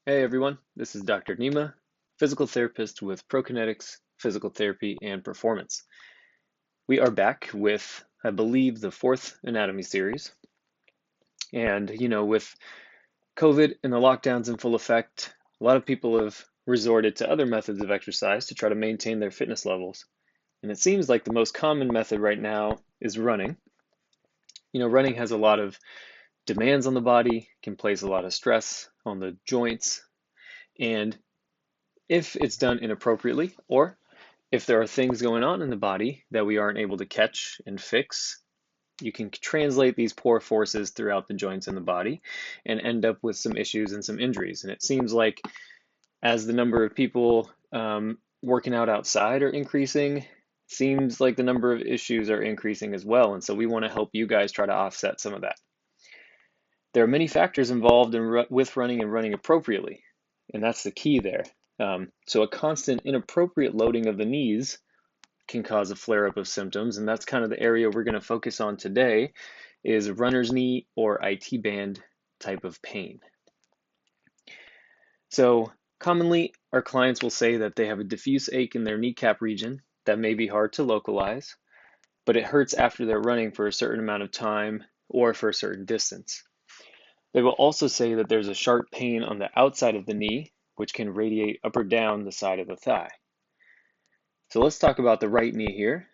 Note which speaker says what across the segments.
Speaker 1: Hey everyone, this is Dr. Nima, physical therapist with Pro+Kinetix, Physical Therapy and Performance. We are back with, I believe, the fourth anatomy series. And, with COVID and the lockdowns in full effect, a lot of people have resorted to other methods of exercise to try to maintain their fitness levels. And it seems like the most common method right now is running. Running has a lot of demands on the body, can place a lot of stress on the joints, and if it's done inappropriately, or if there are things going on in the body that we aren't able to catch and fix, you can translate these poor forces throughout the joints in the body and end up with some issues and some injuries. And it seems like as the number of people working out outside are increasing, seems like the number of issues are increasing as well. And so we want to help you guys try to offset some of that. There are many factors involved with running and running appropriately, and that's the key there. So a constant inappropriate loading of the knees can cause a flare-up of symptoms, and that's kind of the area we're going to focus on today is runner's knee or IT band type of pain. So commonly, our clients will say that they have a diffuse ache in their kneecap region that may be hard to localize, but it hurts after they're running for a certain amount of time or for a certain distance. They will also say that there's a sharp pain on the outside of the knee, which can radiate up or down the side of the thigh. So let's talk about the right knee here.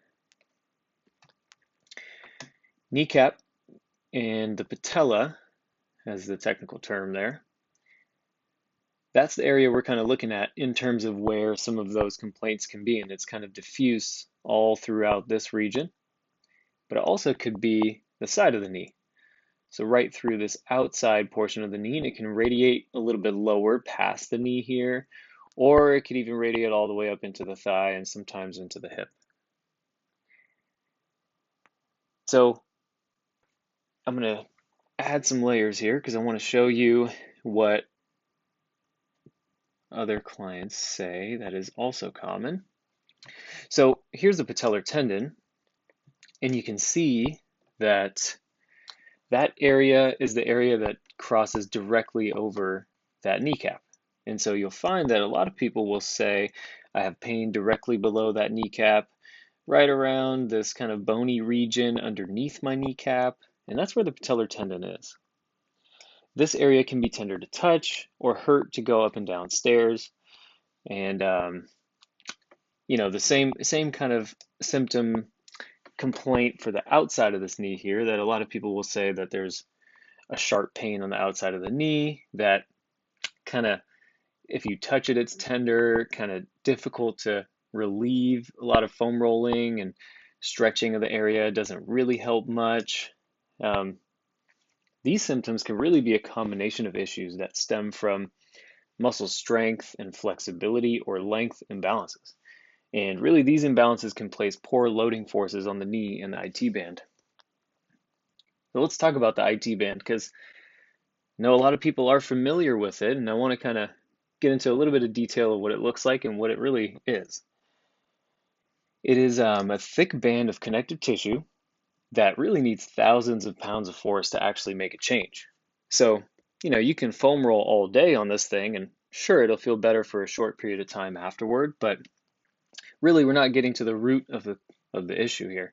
Speaker 1: Kneecap and the patella, as the technical term there, that's the area we're kind of looking at in terms of where some of those complaints can be. And it's kind of diffuse all throughout this region, but it also could be the side of the knee. So right through this outside portion of the knee, and it can radiate a little bit lower past the knee here, or it could even radiate all the way up into the thigh and sometimes into the hip. So I'm going to add some layers here because I want to show you what other clients say that is also common. So here's the patellar tendon, and you can see that that area is the area that crosses directly over that kneecap. And so you'll find that a lot of people will say, I have pain directly below that kneecap, right around this kind of bony region underneath my kneecap, and that's where the patellar tendon is. This area can be tender to touch or hurt to go up and down stairs. And the same kind of symptom complaint for the outside of this knee here, that a lot of people will say that there's a sharp pain on the outside of the knee that kind of, if you touch it, it's tender, kind of difficult to relieve. A lot of foam rolling and stretching of the area doesn't really help much. These symptoms can really be a combination of issues that stem from muscle strength and flexibility or length imbalances. And really, these imbalances can place poor loading forces on the knee and the IT band. So let's talk about the IT band because I know a lot of people are familiar with it, and I want to kind of get into a little bit of detail of what it looks like and what it really is. It is a thick band of connective tissue that really needs thousands of pounds of force to actually make a change. So, you can foam roll all day on this thing, and sure, it'll feel better for a short period of time afterward, but really, we're not getting to the root of the issue here.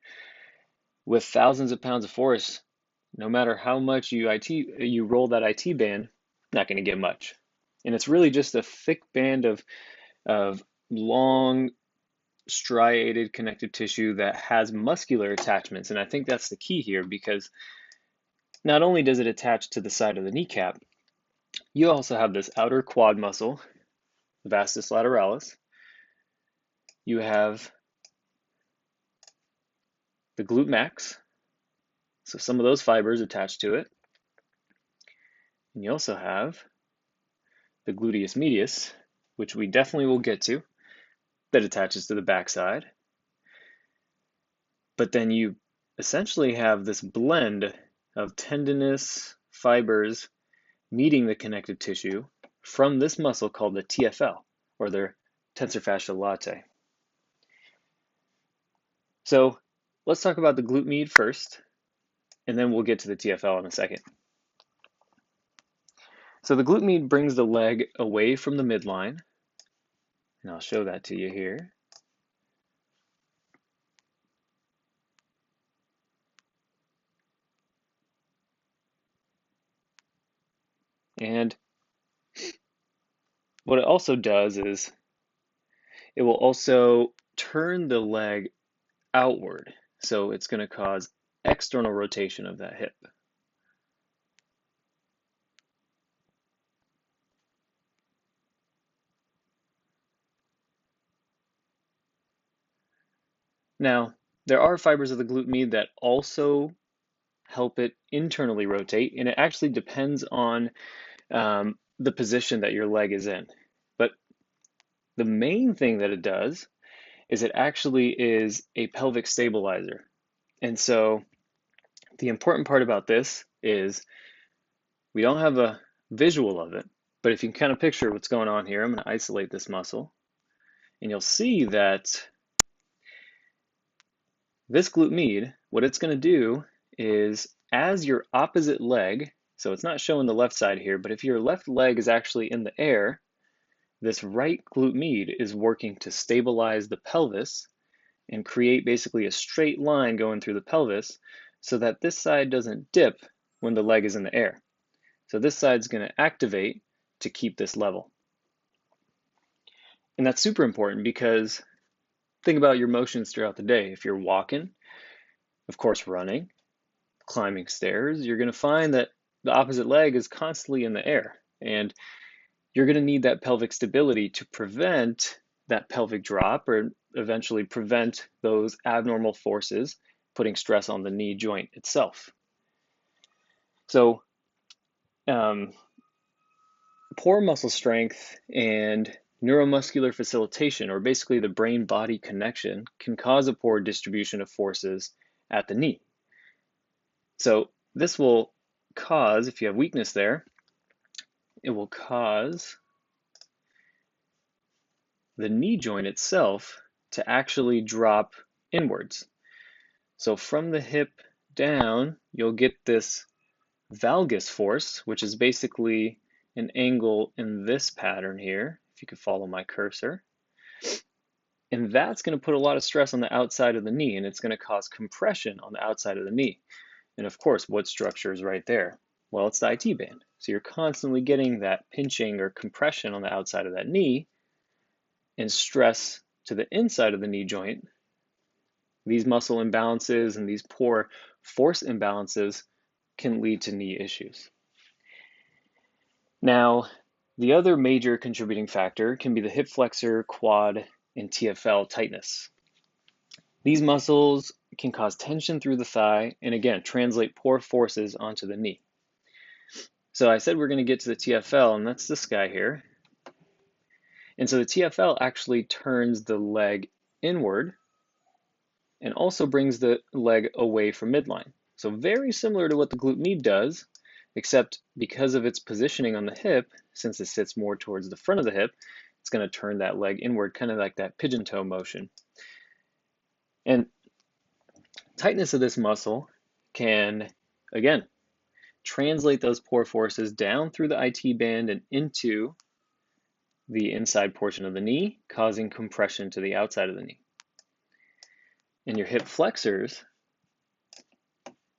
Speaker 1: With thousands of pounds of force, no matter how much you roll that IT band, not going to get much. And it's really just a thick band of long striated connective tissue that has muscular attachments. And I think that's the key here because not only does it attach to the side of the kneecap, you also have this outer quad muscle, vastus lateralis. You have the glute max, so some of those fibers attached to it. And you also have the gluteus medius, which we definitely will get to, that attaches to the backside. But then you essentially have this blend of tendinous fibers meeting the connective tissue from this muscle called the TFL, or the tensor fasciae latae. So let's talk about the glute med first, and then we'll get to the TFL in a second. So the glute-med brings the leg away from the midline, and I'll show that to you here. And what it also does is it will also turn the leg outward. So it's going to cause external rotation of that hip. Now, there are fibers of the glute-med that also help it internally rotate, and it actually depends on the position that your leg is in. But the main thing that it does is it actually is a pelvic stabilizer. And so the important part about this is we don't have a visual of it, but if you can kind of picture what's going on here, I'm going to isolate this muscle, and you'll see that this glute-med, what it's going to do is as your opposite leg, so it's not showing the left side here, but if your left leg is actually in the air, this right glute-med is working to stabilize the pelvis and create basically a straight line going through the pelvis so that this side doesn't dip when the leg is in the air. So this side's going to activate to keep this level. And that's super important because think about your motions throughout the day. If you're walking, of course running, climbing stairs, you're going to find that the opposite leg is constantly in the air. And you're going to need that pelvic stability to prevent that pelvic drop or eventually prevent those abnormal forces putting stress on the knee joint itself. So poor muscle strength and neuromuscular facilitation, or basically the brain-body connection, can cause a poor distribution of forces at the knee. So this will cause, if you have weakness there, it will cause the knee joint itself to actually drop inwards. So from the hip down, you'll get this valgus force, which is basically an angle in this pattern here, if you could follow my cursor. And that's going to put a lot of stress on the outside of the knee, and it's going to cause compression on the outside of the knee. And of course, what structure is right there? Well, it's the IT band. So you're constantly getting that pinching or compression on the outside of that knee and stress to the inside of the knee joint. These muscle imbalances and these poor force imbalances can lead to knee issues. Now, the other major contributing factor can be the hip flexor, quad, and TFL tightness. These muscles can cause tension through the thigh and again, translate poor forces onto the knee. So I said we're going to get to the TFL, and that's this guy here. And so the TFL actually turns the leg inward and also brings the leg away from midline. So very similar to what the glute-med does, except because of its positioning on the hip, since it sits more towards the front of the hip, it's going to turn that leg inward, kind of like that pigeon toe motion. And tightness of this muscle can, again, translate those poor forces down through the IT band and into the inside portion of the knee, causing compression to the outside of the knee. And your hip flexors,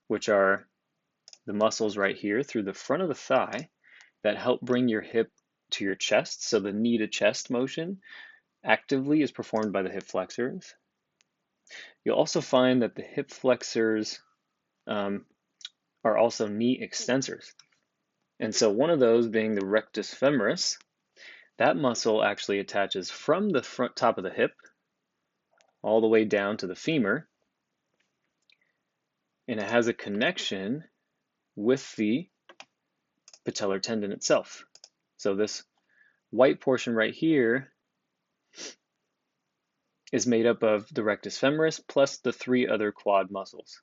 Speaker 1: which are the muscles right here through the front of the thigh that help bring your hip to your chest, so the knee to chest motion actively is performed by the hip flexors. You'll also find that the hip flexors are also knee extensors. And so one of those being the rectus femoris, that muscle actually attaches from the front top of the hip all the way down to the femur, and it has a connection with the patellar tendon itself. So this white portion right here is made up of the rectus femoris plus the 3 other quad muscles.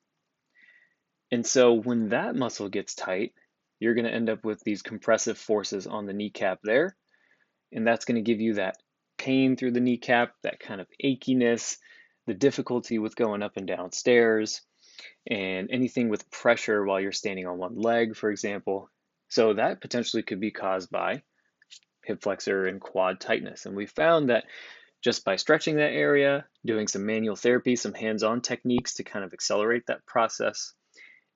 Speaker 1: And so when that muscle gets tight, you're going to end up with these compressive forces on the kneecap there, and that's going to give you that pain through the kneecap, that kind of achiness, the difficulty with going up and down stairs, and anything with pressure while you're standing on one leg, for example. So that potentially could be caused by hip flexor and quad tightness. And we found that just by stretching that area, doing some manual therapy, some hands-on techniques to kind of accelerate that process,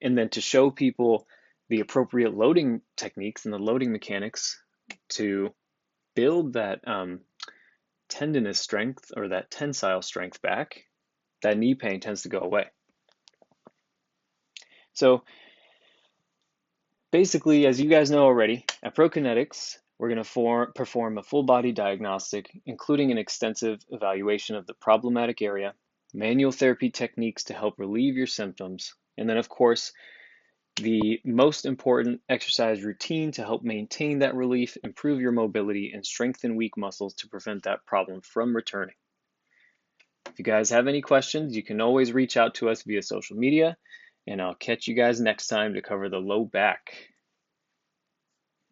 Speaker 1: and then to show people the appropriate loading techniques and the loading mechanics to build that tendinous strength or that tensile strength back, that knee pain tends to go away. So basically, as you guys know already, at Pro+Kinetix, we're going to perform a full body diagnostic, including an extensive evaluation of the problematic area, manual therapy techniques to help relieve your symptoms, and then, of course, the most important exercise routine to help maintain that relief, improve your mobility, and strengthen weak muscles to prevent that problem from returning. If you guys have any questions, you can always reach out to us via social media, and I'll catch you guys next time to cover the low back.